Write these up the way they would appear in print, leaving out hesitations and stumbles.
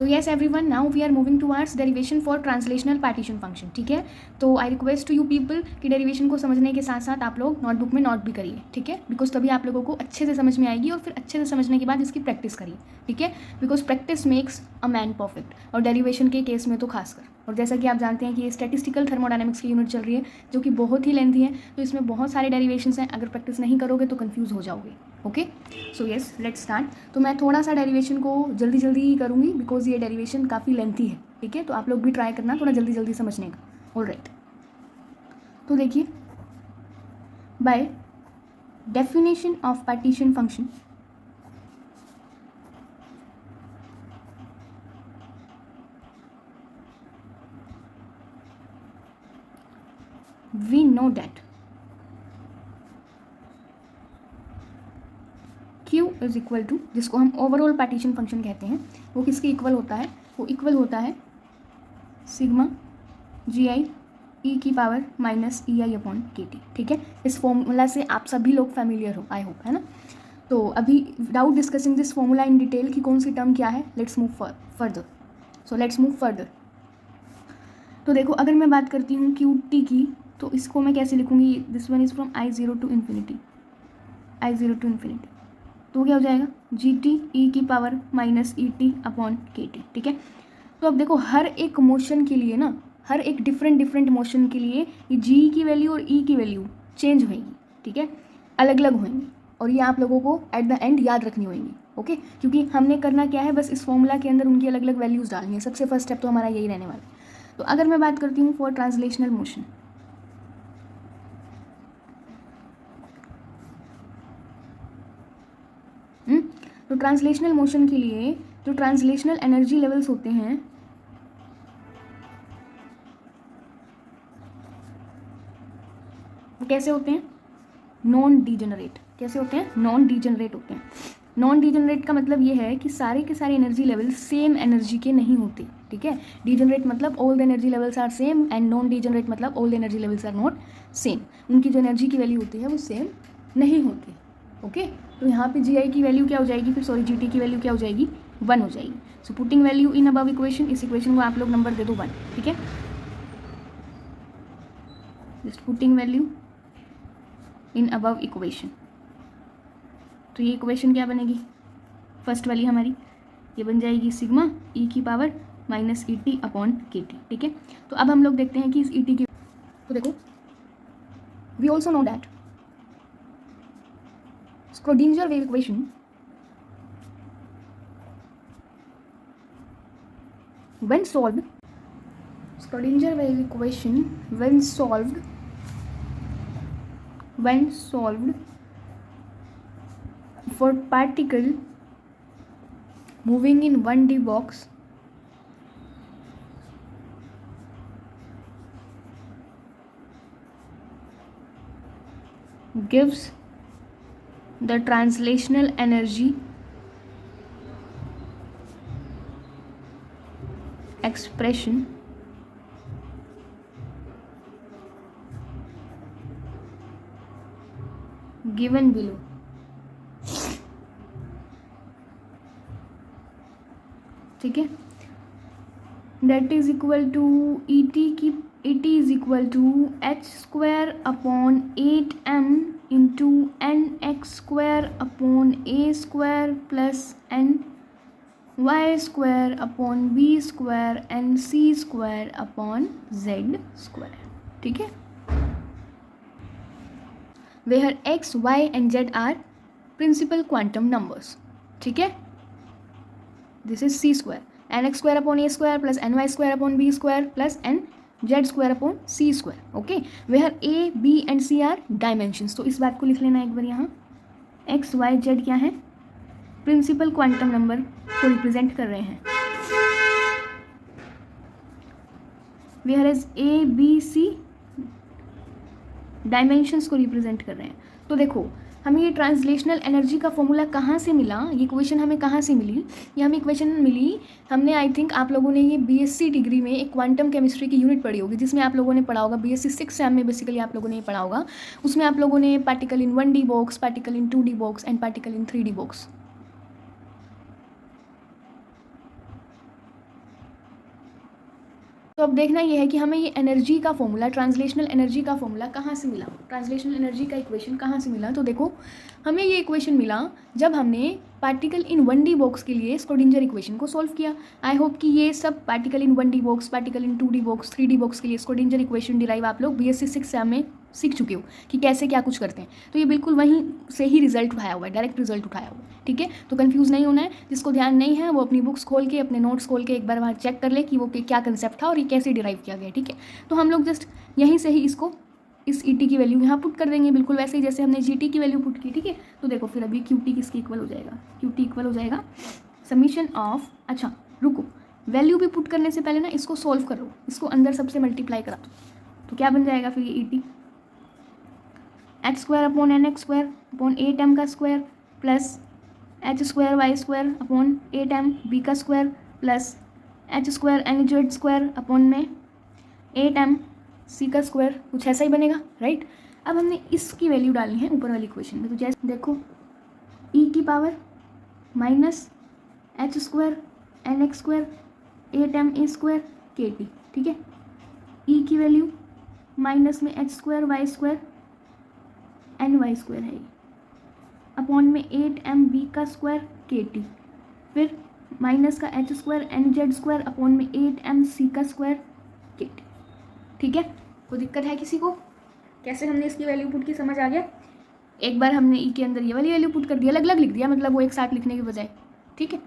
तो yes everyone, now we are moving towards derivation for translational partition function. ठीक है, तो I request to you people कि derivation को समझने के साथ साथ आप लोग नोटबुक में नोट भी करिए. ठीक है, बिकॉज तभी आप लोगों को अच्छे से समझ में आएगी और फिर अच्छे से समझने के बाद इसकी प्रैक्टिस करिए. ठीक है, because practice makes a man perfect, और डेरिवेशन के केस में तो खासकर. और जैसा कि आप जानते हैं कि ये स्टैटिस्टिकल थर्मोडायनेमिक्स की यूनिट चल रही है जो कि बहुत ही लेंथी है, तो इसमें बहुत सारे डेरिवेशंस हैं. अगर प्रैक्टिस नहीं करोगे तो कन्फ्यूज़ हो जाओगे. Okay, so yes let's start. तो मैं थोड़ा सा डेरिवेशन को जल्दी जल्दी ही करूँगी बिकॉज ये डेरिवेशन काफ़ी लेंथी है. ठीक है, तो आप लोग भी ट्राई करना थोड़ा जल्दी जल्दी समझने का. ऑलराइट, तो देखिए, by definition of partition function, we know that Q is equal to, जिसको हम ओवरऑल पार्टीशन फंक्शन कहते हैं, वो किसके इक्वल होता है? वो इक्वल होता है सिग्मा जी आई ई की पावर माइनस ई आई अपॉन के टी. ठीक है, इस फॉर्मूला से आप सभी लोग फैमिलियर हो, आई होप, है ना. तो अभी without discussing this formula in detail कि कौन सी टर्म क्या है, let's move further. So let's move further. तो देखो, अगर मैं बात करती हूँ क्यू टी की, तो इसको मैं कैसे लिखूँगी? This one is from I zero to infinity, I zero to infinity. तो क्या हो जाएगा? जी टी ई की power minus E T upon K T. ठीक है, तो अब देखो, हर एक मोशन के लिए ना, हर एक डिफरेंट मोशन के लिए ये जी की वैल्यू और ई की वैल्यू चेंज होएगी. ठीक है, अलग अलग होएंगी, और ये आप लोगों को एट द एंड याद रखनी होएंगी. ओके, क्योंकि हमने करना क्या है, बस इस फॉर्मूला के अंदर उनकी अलग अलग वैल्यूज़ डालनी है. सबसे फर्स्ट स्टेप तो हमारा यही रहने वाला है. तो अगर मैं बात करती हूँ फॉर ट्रांसलेशनल मोशन, तो ट्रांसलेशनल मोशन के लिए जो ट्रांसलेशनल एनर्जी लेवल्स होते हैं, वो कैसे होते हैं? Non degenerate. कैसे होते हैं? नॉन डीजनरेट होते हैं. नॉन डीजनरेट का मतलब ये है कि सारे के सारे एनर्जी लेवल सेम एनर्जी के नहीं होते. ठीक है, डीजनरेट मतलब all the energy levels are same, and non degenerate मतलब all the energy levels are not same. उनकी जो एनर्जी की वैल्यू होती है वो सेम नहीं होती. ओके, तो यहाँ पे जी आई की वैल्यू क्या हो जाएगी? फिर सॉरी, जी टी की वैल्यू क्या हो जाएगी? 1 हो जाएगी. So putting value in above equation, इस इक्वेशन को आप लोग नंबर दे दो 1. ठीक है, just putting value in above equation. तो ये इक्वेशन क्या बनेगी? फर्स्ट वाली हमारी ये बन जाएगी सिग्मा ई की power minus E T upon K T. ठीक है, तो अब हम लोग देखते हैं कि इस ई टी की, तो देखो, we also know that Schrodinger wave equation when solved, Schrodinger wave equation when solved for particle moving in 1D box gives the translational energy expression given below. ठीक है, that is equal to E T की, E T is equal to H square upon 8m into N X square upon A square plus N Y square upon B square N C square upon Z square. ठीक है, where X Y and Z are principal quantum numbers. ठीक है, this is C square N X square upon A square plus N Y square upon B square plus N Z square upon C square. Okay, where A B and C are dimensions. तो इस बात को लिख लेना एक बार यहाँ. X Y Z क्या है? प्रिंसिपल क्वांटम नंबर को रिप्रेजेंट कर रहे हैं. Whereas A B C dimensions को रिप्रेजेंट कर रहे हैं. तो देखो, हमें ये ट्रांसलेशनल एनर्जी का फॉर्मूला कहाँ से मिला? ये इक्वेशन हमें कहाँ से मिली? ये हमें इक्वेशन मिली, हमने आई थिंक आप लोगों ने ये बीएससी डिग्री में एक क्वांटम केमिस्ट्री की यूनिट पढ़ी होगी, जिसमें आप लोगों ने पढ़ा होगा, बीएससी 6 सेम में बेसिकली आप लोगों ने ये पढ़ा होगा. उसमें आप लोगों ने particle in 1D box, particle in 2D box and particle in 3D box. तो अब देखना ये है कि हमें ये एनर्जी का फॉर्मूला, ट्रांसलेशनल एनर्जी का फॉर्मूला कहाँ से मिला, ट्रांसलेशनल एनर्जी का इक्वेशन कहाँ से मिला। तो देखो हमें ये इक्वेशन मिला जब हमने पार्टिकल इन 1D बॉक्स के लिए स्क्रोडिंजर इक्वेशन को सॉल्व किया। आई होप कि ये सब particle in 1D box, particle in 2D box, 3D box के लिए स्क्रोडिंजर इक्वेशन डिराइव आप लोग BSc 6 में सीख चुके हो कि कैसे क्या कुछ करते हैं। तो ये बिल्कुल वहीं से ही रिजल्ट उठाया हुआ है, डायरेक्ट रिजल्ट उठाया हुआ है, ठीक है। तो कंफ्यूज नहीं होना है, जिसको ध्यान नहीं है वो अपनी बुक्स खोल के, अपने नोट्स खोल के एक बार वहाँ चेक कर ले कि वो क्या कंसेप्ट था और ये कैसे डिराइव किया गया, ठीक है। तो हम लोग जस्ट यहीं से ही इसको, इस ET की वैल्यू यहाँ पुट कर देंगे, बिल्कुल वैसे ही जैसे हमने GT की वैल्यू पुट की, ठीक है। तो देखो फिर अभी QT किसके इक्वल हो जाएगा, QT इक्वल हो जाएगा समीशन ऑफ, अच्छा रुको, वैल्यू भी पुट करने से पहले ना इसको सॉल्व करो, इसको अंदर सबसे मल्टीप्लाई करा दो, तो क्या बन जाएगा फिर ये ET h² upon NX² upon 8m का square plus h² y² upon 8m b का square plus h² NZ² upon में 8m c का स्क्वायर, कुछ ऐसा ही बनेगा, राइट। अब हमने इसकी वैल्यू डालनी है ऊपर वाली इक्वेशन में। तो जैसे देखो e की power minus h² NX² 8m a² kt, ठीक है। e की वैल्यू माइनस में h² y² ny² है अपॉन में 8m b का स्क्वायर kt, फिर माइनस का h² NZ² अपॉन में 8m c का स्क्वायर kt, ठीक है। कोई दिक्कत है किसी को, कैसे हमने इसकी वैल्यू पुट की, समझ आ गया। एक बार हमने ई के अंदर ये वाली वैल्यू पुट कर दिया, अलग अलग लिख दिया, मतलब वो एक साथ लिखने के बजाय, ठीक है।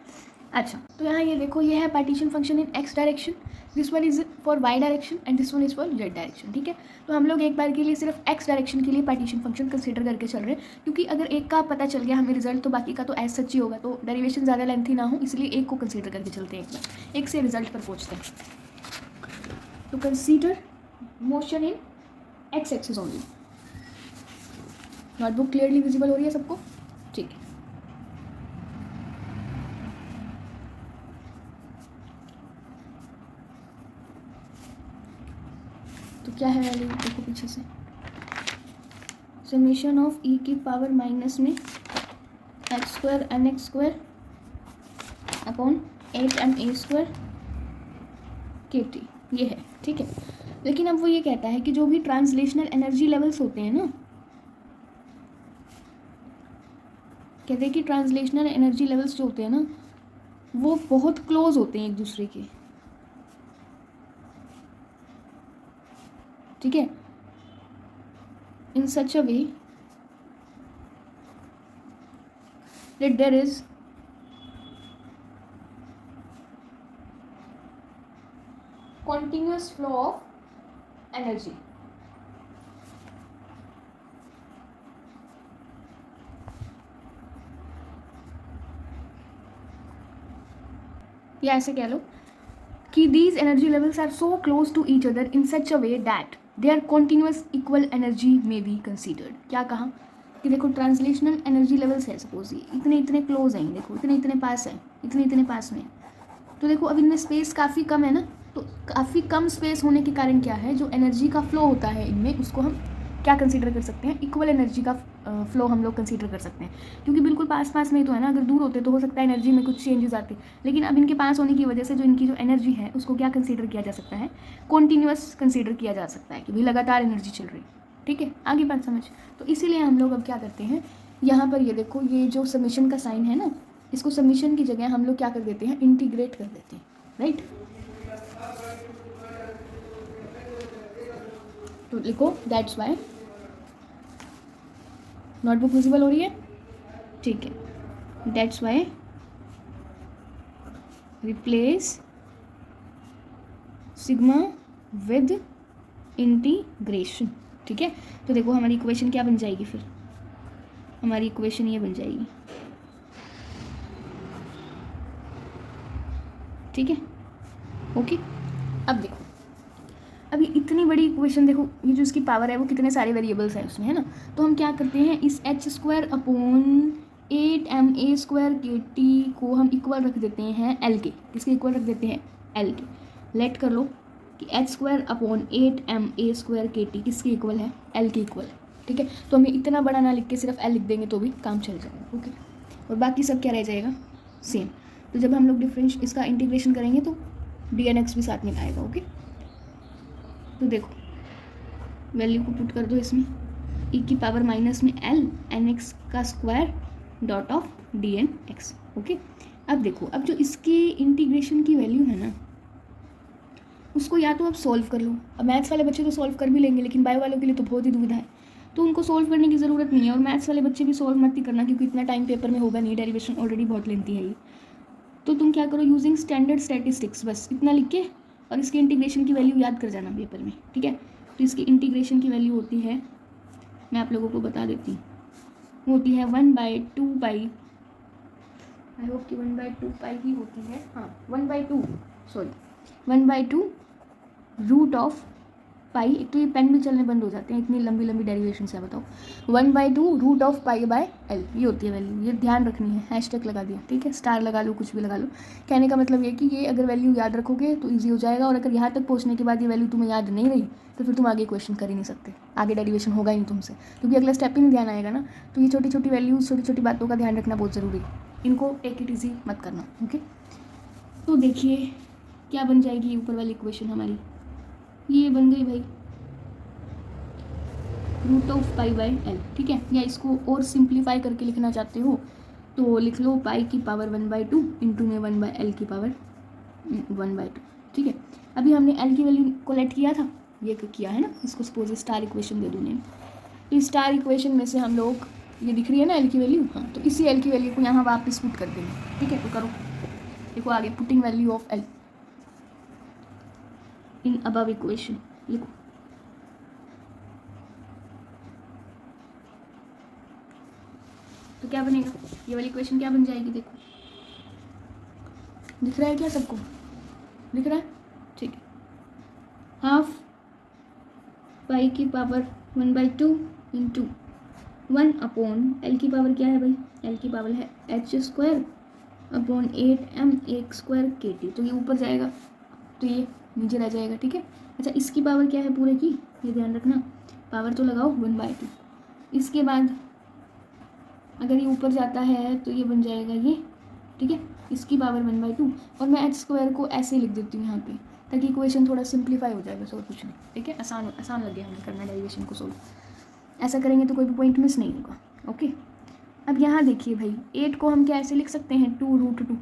अच्छा तो यहाँ ये देखो, ये है पार्टीशन फंक्शन इन x direction, this one is for y direction and this one is for z direction, ठीक है। तो हम लोग एक बार के लिए सिर्फ x डायरेक्शन के लिए पार्टीशन फंक्शन कंसीडर करके चल रहे हैं, क्योंकि अगर एक का पता चल गया हमें रिजल्ट तो बाकी का तो एज सच ही होगा, तो डेरिवेशन ज़्यादा लेंथी ना हो, इसलिए एक को कंसीडर करके चलते हैं, एक बार एक से रिजल्ट पर पहुँचते हैं। तो consider motion in x axis only. Notebook clearly visible हो रही है सबको, ठीक है। तो क्या है वैल्यू, देखो पीछे से, समेशन ऑफ e की पावर माइनस में h² NX² upon 8m a² kt, ये है, ठीक है। लेकिन अब वो ये कहता है कि जो भी ट्रांसलेशनल एनर्जी लेवल्स होते हैं ना, कहते हैं कि ट्रांसलेशनल एनर्जी लेवल्स जो होते हैं ना वो बहुत क्लोज होते हैं एक दूसरे के, ठीक है, in such a way that there is continuous flow of energy। या ऐसे कह लो कि these energy levels are so close to each other in such a way that their continuous equal energy may be considered। क्या कहा कि देखो translational energy levels है, suppose ये इतने इतने क्लोज हैं, देखो इतने इतने पास हैं, इतने इतने पास में, तो देखो अब इनमें स्पेस काफ़ी कम है ना, तो काफ़ी कम स्पेस होने के कारण क्या है, जो एनर्जी का फ्लो होता है इनमें उसको हम क्या कंसीडर कर सकते हैं, इक्वल एनर्जी का फ्लो हम लोग कंसीडर कर सकते हैं, क्योंकि बिल्कुल पास पास में ही तो है ना। अगर दूर होते तो हो सकता है एनर्जी में कुछ चेंजेस आते, लेकिन अब इनके पास होने की वजह से जो इनकी जो एनर्जी है उसको क्या कंसीडर किया जा सकता है, कॉन्टीन्यूअस कंसीडर किया जा सकता है कि भाई लगातार एनर्जी चल रही है, ठीक है। आगे बात समझ। तो इसीलिए हम लोग अब क्या करते हैं, यहाँ पर ये देखो ये जो समीशन का साइन है ना, इसको समीशन की जगह हम लोग क्या कर देते हैं, इंटीग्रेट कर देते हैं, राइट। तो लिखो दैट्स वाई, नोटबुक विजिबल हो रही है, ठीक है। That's why replace sigma with integration, ठीक है। तो देखो हमारी इक्वेशन क्या बन जाएगी, फिर हमारी इक्वेशन ये बन जाएगी, ठीक है, ओके। अब देखो अभी इतनी बड़ी इक्वेशन, देखो ये जो इसकी पावर है वो कितने सारे वेरिएबल्स हैं उसमें, है ना। तो हम क्या करते हैं, इस h² upon 8m a² kt को हम इक्वल रख देते हैं l के, किसके इक्वल रख देते हैं, l के। लेट कर लो कि h² upon 8m a² kt किसके इक्वल है, l के इक्वल, ठीक है। तो हमें इतना बड़ा ना लिख के सिर्फ l लिख देंगे तो भी काम चल जाएगा, ओके। और बाकी सब क्या रह जाएगा, सेम। तो जब हम लोग इसका इंटीग्रेशन करेंगे तो dnx भी साथ में आएगा, ओके। तो देखो वैल्यू को पुट कर दो इसमें, ई की पावर माइनस में एल एन एक्स का square dot of D N X. Okay, अब देखो, अब जो इसकी इंटीग्रेशन की वैल्यू है ना, उसको या तो आप सॉल्व कर लो। अब मैथ्स वाले बच्चे तो सॉल्व कर भी लेंगे, लेकिन बायो वालों के लिए तो बहुत ही दुविधा है, तो उनको सॉल्व करने की ज़रूरत नहीं है। और मैथ्स वाले बच्चे भी सॉल्व मत ही करना, क्योंकि इतना टाइम पेपर में होगा नहीं, डेरिवेशन ऑलरेडी बहुत लेंथी है ये। तो तुम क्या करो, यूजिंग स्टैंडर्ड स्टैटिस्टिक्स, बस इतना लिख के और इसकी इंटीग्रेशन की वैल्यू याद कर जाना पेपर में, ठीक है। तो इसकी इंटीग्रेशन की वैल्यू होती है, मैं आप लोगों को बता देती हूँ, होती है 1/2 पाई, आई होप कि 1/2 पाई ही होती है, हाँ 1/2 रूट ऑफ पाई। एक तो ये पेन भी चलने बंद हो जाते हैं, इतनी लंबी लंबी डेरिवेशन है, बताओ। 1/2 root of pi by L, ये होती है वैल्यू, ये ध्यान रखनी है। हैशटैग लगा दिया, ठीक है, स्टार लगा लो, कुछ भी लगा लो। कहने का मतलब ये कि ये अगर वैल्यू याद रखोगे तो ईजी हो जाएगा, और अगर यहाँ तक पहुँचने के बाद ये वैल्यू तुम्हें याद नहीं रही तो फिर तुम आगे क्वेश्चन कर ही नहीं सकते, आगे डेरिवेशन होगा ही नहीं तुमसे, क्योंकि अगला स्टेप ही नहीं ध्यान आएगा ना। तो ये छोटी छोटी वैल्यूज, छोटी छोटी बातों का ध्यान रखना बहुत ज़रूरी है, इनको टेक इट ईजी मत करना। ओके, तो देखिए क्या बन जाएगी ये ऊपर वाली इक्वेशन हमारी, ये बन गई भाई root of pi by L, ठीक है। या इसको और सिंप्लीफाई करके लिखना चाहते हो तो लिख लो पाई की पावर 1/2 इंटू में 1/L की पावर 1/2, ठीक है। अभी हमने एल की वैल्यू को लेट किया था, ये किया है ना, इसको सपोज स्टार इक्वेशन दे दूँ नेम। तो इस स्टार इक्वेशन में से हम लोग, ये दिख रही है ना एल की वैल्यू, हाँ, तो इसी एल की वैल्यू को यहाँ वापस पुट कर देंगे, ठीक है। तो करो, देखो आगे putting value of L in above equation, लिखो। तो क्या बनेगा, ये वाली इक्वेशन क्या बन जाएगी, देखो दिख रहा है क्या सबको, दिख रहा है, ठीक है। हाफ पाई की पावर 1/2 इंटू 1 अपॉन एल की पावर क्या है भाई, एल की पावर है h square upon 8m² kT। तो ये ऊपर जाएगा तो ये नीचे रह जाएगा, ठीक है। अच्छा, इसकी पावर क्या है पूरे की, ये ध्यान रखना, पावर तो लगाओ 1/2। इसके बाद अगर ये ऊपर जाता है तो ये बन जाएगा ये, ठीक है, इसकी पावर 1/2। और मैं h स्क्वायर को ऐसे लिख देती हूँ यहाँ पे, ताकि इक्वेशन थोड़ा सिंप्लीफाई हो जाएगा, और कुछ नहीं, ठीक है। आसान लगे हमें करना डेरिवेशन को सोल्व, ऐसा करेंगे तो कोई भी पॉइंट मिस नहीं होगा। ओके, अब यहाँ देखिए भाई, 8 को हम क्या ऐसे लिख सकते हैं 2√2।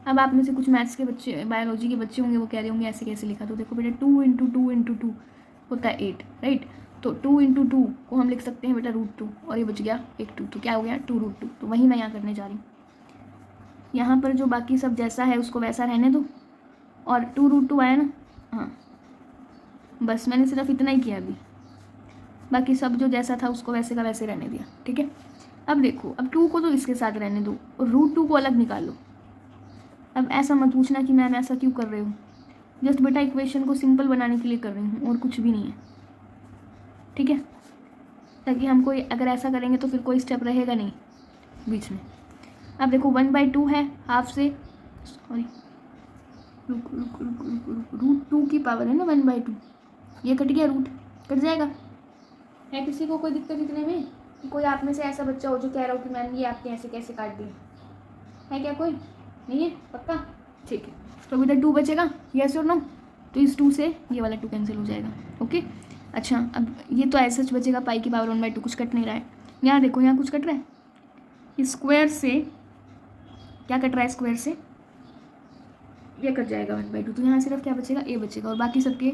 अब आप में से कुछ मैथ्स के बच्चे, बायोलॉजी के बच्चे होंगे, वो कह रहे होंगे ऐसे कैसे लिखा, तो देखो बेटा 2 × 2 × 2 होता है 8, राइट। तो 2 × 2 को हम लिख सकते हैं बेटा √2, और ये बच गया एक 2, तो क्या हो गया 2√2। तो वही मैं यहाँ करने जा रही हूँ, यहाँ पर जो बाकी सब जैसा है उसको वैसा रहने दो, और 2√2 आया ना, हाँ बस मैंने सिर्फ इतना ही किया अभी, बाकी सब जो जैसा था उसको वैसे का वैसे रहने दिया, ठीक है। अब देखो, अब 2 को तो इसके साथ रहने दो और √2 को अलग निकालो। अब ऐसा मत पूछना कि मैम ऐसा क्यों कर रहे हो, जस्ट बेटा इक्वेशन को सिंपल बनाने के लिए कर रही हूँ, और कुछ भी नहीं है, ठीक है। ताकि हम कोई अगर ऐसा करेंगे तो फिर कोई स्टेप रहेगा नहीं बीच में। अब देखो 1/2 है, हाफ से, सॉरी √2 की पावर है ना 1/2, ये कट गया, रूट कट जाएगा। है किसी को कोई दिक्कत इतने में, कि कोई आप में से ऐसा बच्चा हो जो कह रहा हो कि मैम ये आपने ऐसे कैसे काट दिए, है क्या कोई, नहीं है पक्का, ठीक है। तो अभी तक 2 बचेगा, यस और नो, तो इस 2 से ये वाला 2 कैंसिल हो जाएगा। ओके, अच्छा अब ये तो ऐसा बचेगा पाई की पावर 1/2, कुछ कट नहीं रहा है। यहाँ देखो, यहाँ कुछ कट रहा है, स्क्वायर से क्या कट रहा है, स्क्वायर से ये कट जाएगा 1/2, तो यहाँ सिर्फ क्या बचेगा, ए बचेगा, और बाकी सबके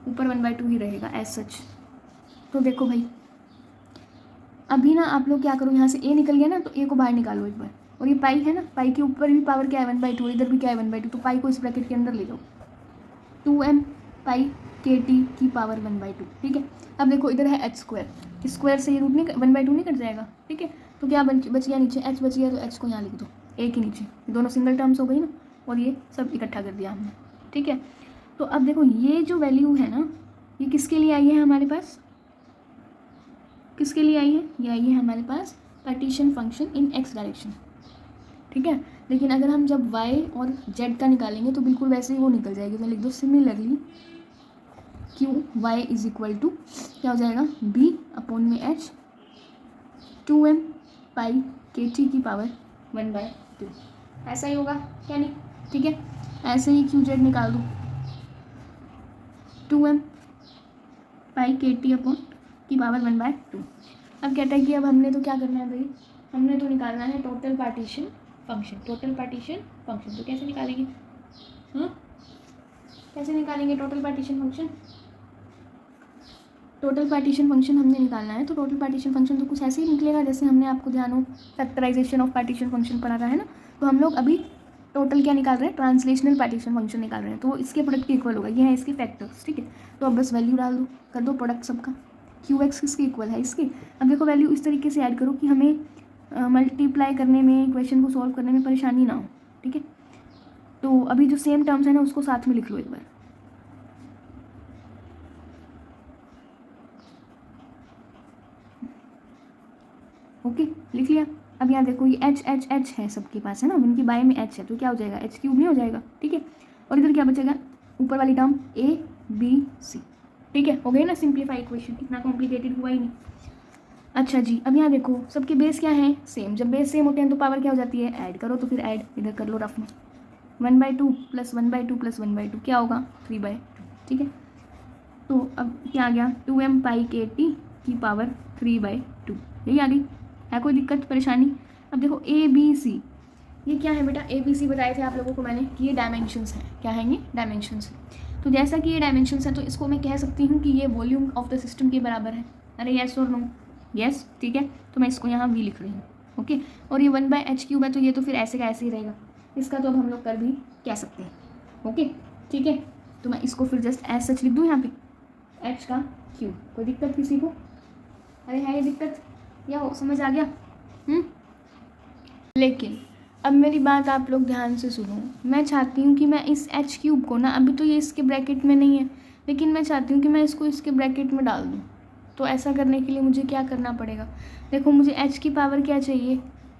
ऊपर 1/2 ही रहेगा एज सच। तो देखो भाई, अभी ना आप लोग क्या करो, यहाँ से ए निकल गया ना, तो ए को बाहर निकालो एक बार, और ये पाई है ना, पाई के ऊपर भी पावर क्या है 1/2, इधर भी क्या है 1/2, तो पाई को इस ब्रैकेट के अंदर ले जाओ, 2m पाई kT की पावर 1/2, ठीक है। अब देखो इधर है h स्क्वायर, स्क्वायर से ये रूट नहीं 1/2 नहीं कट जाएगा, ठीक है। तो क्या बच गया नीचे, h बच गया, तो h को यहाँ लिख दो, a के नीचे, ये दोनों सिंगल टर्म्स हो गई ना, और ये सब इकट्ठा कर दिया हमने, ठीक है। तो अब देखो ये जो वैल्यू है ना, ये किसके लिए आई है हमारे पास, किसके लिए आई है, ये आई है हमारे पास पार्टीशन फंक्शन इन x डायरेक्शन, ठीक है। लेकिन अगर हम जब y और z का निकालेंगे तो बिल्कुल वैसे ही वो निकल जाएगी, तो लिख दो similarly Q y is equal to क्या हो जाएगा, b अपॉन में h 2m पाई kT की पावर 1/2, ऐसा ही होगा क्या नहीं, ठीक है। ऐसे ही क्यू जेड निकाल दो, 2m पाई के टी अपॉन की पावर 1/2। अब कहता है कि अब हमने तो क्या करना है भाई, हमने तो निकालना है total partition function. Total partition function तो कैसे निकालेंगे, कैसे निकालेंगे total partition function? Total partition function हमने निकालना है तो टोटल पार्टीशन फंक्शन तो कुछ ऐसे ही निकलेगा जैसे हमने आपको ध्यान हो फैक्टराइजेशन ऑफ पार्टीशन फंक्शन पढ़ा रहा है ना। तो हम लोग अभी टोटल क्या निकाल रहे हैं, ट्रांसलेशनल पार्टीशन फंक्शन निकाल रहे हैं, तो वो इसके प्रोडक्ट के इक्वल होगा। ये है इसके फैक्टर्स, ठीक है। तो अब बस वैल्यू डाल दो, कर दो प्रोडक्ट सबका। क्यू एक्स किसके इक्वल है, इसके। अब देखो वैल्यू इस तरीके से ऐड करो कि हमें मल्टीप्लाई करने में, इक्वेशन को सॉल्व करने में परेशानी ना हो, ठीक है। तो अभी जो सेम टर्म्स है ना उसको साथ में लिख लो एक बार। ओके, लिख लिया। अब यहाँ देखो ये एच एच एच है सबके पास, है ना, इनकी बाय में एच है तो क्या हो जाएगा, एच क्यूब नहीं हो जाएगा, ठीक है। और इधर क्या बचेगा, ऊपर वाली टर्म ए बी सी, ठीक है। हो गई ना सिंप्लीफाई इक्वेशन, इतना कॉम्प्लिकेटेड हुआ ही नहीं। अच्छा जी, अब यहाँ देखो सबके बेस क्या है, सेम। जब बेस सेम होते हैं तो पावर क्या हो जाती है, ऐड करो। तो फिर ऐड इधर कर लो रफ में, 1/2 + 1/2 + 1/2 क्या होगा, 3/2, ठीक है। तो अब क्या आ गया, 2m पाई के टी की पावर 3/2, यही आ गई। है कोई दिक्कत परेशानी? अब देखो ए बी सी, ये क्या है बेटा, ए बी सी बताए थे आप लोगों को मैंने कि ये डायमेंशंस हैं। क्या है ये, डायमेंशंस हैं। तो जैसा कि ये डायमेंशंस हैं तो इसको मैं कह सकती हूँ कि ये वॉल्यूम ऑफ द सिस्टम के बराबर है। अरे यस और नो, यस, ठीक है। तो मैं इसको यहाँ वी लिख रही हूँ, ओके। और ये 1/h³ है तो ये तो फिर ऐसे का ऐसे ही रहेगा। इसका तो अब हम लोग कर भी कह सकते हैं, ओके, ठीक है। तो मैं इसको फिर जस्ट एज सच लिख दूँ यहाँ पे, h का क्यूब। कोई दिक्कत किसी को? अरे है ये दिक्कत या हो, समझ आ गया? लेकिन अब मेरी बात आप लोग ध्यान से सुनो। मैं चाहती हूँ कि मैं इस h³ को ना, अभी तो ये इसके ब्रैकेट में नहीं है, लेकिन मैं चाहती हूँ कि मैं इसको इसके ब्रैकेट में डाल दूँ। तो ऐसा करने के लिए मुझे क्या करना पड़ेगा, देखो मुझे h की पावर क्या चाहिए,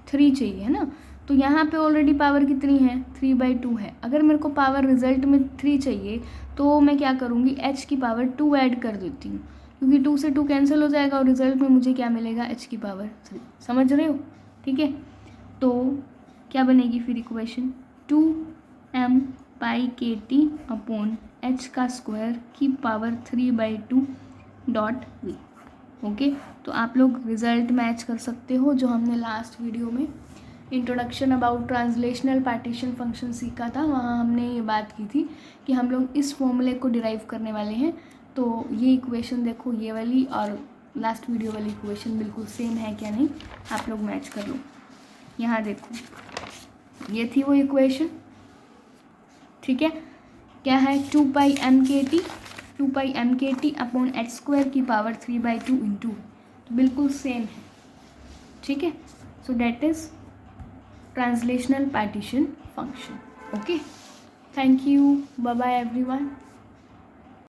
3 चाहिए, है ना। तो यहाँ पे ऑलरेडी पावर कितनी है, 3/2 है। अगर मेरे को पावर रिजल्ट में 3 चाहिए तो मैं क्या करूँगी, h की पावर 2 ऐड कर देती हूँ, क्योंकि 2 से 2 कैंसिल हो जाएगा और रिजल्ट में मुझे क्या मिलेगा, h की पावर 3। समझ रहे हो, ठीक है। तो क्या बनेगी फिर इक्वेशन, 2m पाई के टी अपॉन h का स्क्वायर की पावर 3/2 डॉट वी, ओके। तो आप लोग रिजल्ट मैच कर सकते हो जो हमने लास्ट वीडियो में introduction about translational partition function सीखा था, वहाँ हमने ये बात की थी कि हम लोग इस फॉर्मूले को डिराइव करने वाले हैं। तो ये इक्वेशन देखो, ये वाली और लास्ट वीडियो वाली इक्वेशन बिल्कुल सेम है क्या नहीं, आप लोग मैच कर लो। यहाँ देखो ये थी वो इक्वेशन, ठीक है। क्या है, 2πm के टी अपॉन h² की पावर 3/2 इंटू, तो बिल्कुल सेम है, ठीक है। So that is translational partition function, okay. Thank you, bye bye everyone.